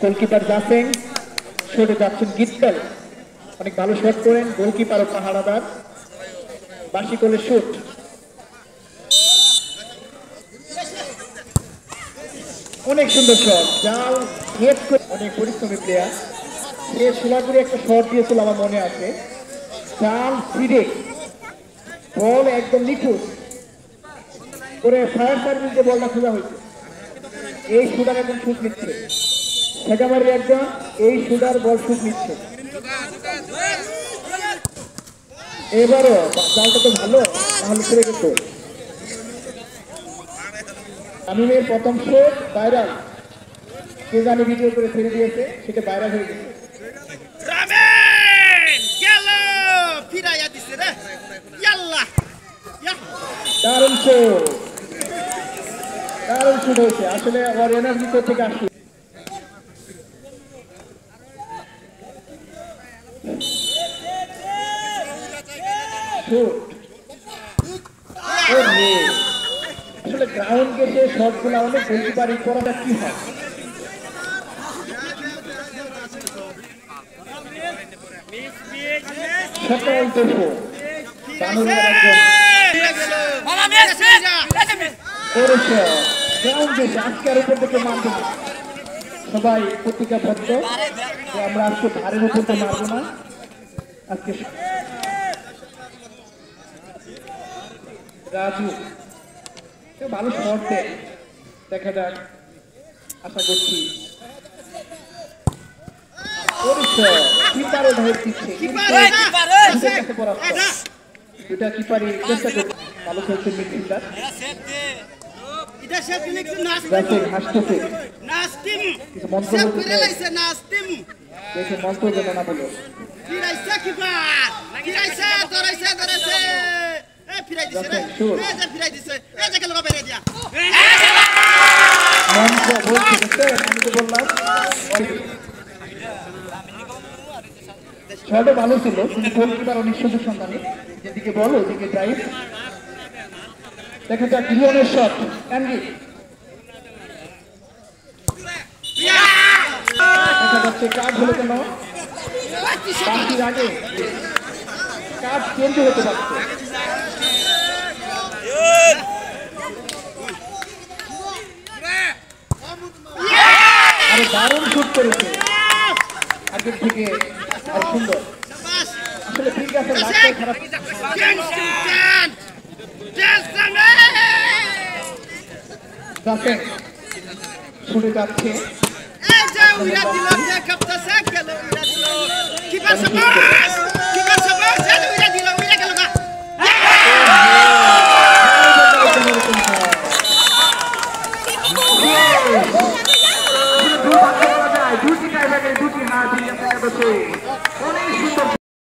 goalkeeper জাসেং শটে যাচ্ছেন গিটবেল অনেক ভালো শট করেন গোলকিপার ও পাহারাদার বাসি কোলে শুট অনেক সুন্দর শট যাও হেড করে অনেক পরিশ্রমী প্লেয়ার সে সোলাপুরে একটা শট দিয়েছিল আমার মনে আছে চাল ফিরে বল একদম নিখুঁত করে ফায়ার সার্ভিস দিয়ে বলটা খোঁজা হয়েছে এই শুটার একদম শুট নিচ্ছে সেকামারি একদম এই শুটার বল শুট নিচ্ছে এবারও চালটা তো ভালো তাহলে ছেড়ে গেছে তামিমের প্রথম শট ভাইরাল কে জানি ভিডিও করে ছেড়ে দিয়েছে সেটা ভাইরাল হয়ে গেছে দারুণ শুট হয়েছে আসলে ওর এনার্জি থেকে আসছে আসলে গ্রাউন্ড গেটে শট গুলা অনেক গোলকিপারি করাটা কি হয় সকল দেখো বানুরের একজন গ্রাউন্ড গেটে আজকের উপর থেকে মারবে না সবাই প্রতিজ্ঞাবদ্ধ আমরা আজকে ভারের উপর তো মারবো না আজকে রাজু ভালো শট দেয় দেখা যাক আশা করছি দুটা কিপারি চেষ্টা করছে ভালো খেলছে মিডফিল্ডার হাসতেছে কিছু মন্তব্য দেখে মন্তব্য না বলো শটে ভালো ছিল কিন্তু গোলকিপার অনেক সুযোগ সন্ধানে যেদিকে বল ওদিকে ড্রাইভ দেখা যাক লিওনের শট অ্যান্ডি দেখা যাচ্ছে কার্ড হলো কেন বাকির আগে কার্ড চেঞ্জ হতে পারছে আরে দারুণ শুট করেছে আগের থেকে আর সুন্দর আসলে ঠিক আছে লাস্টে খারাপ ছুটে যাচ্ছে দুটি টাইব্রেকারে দুটি হার দিয়ে অনেক সুন্দর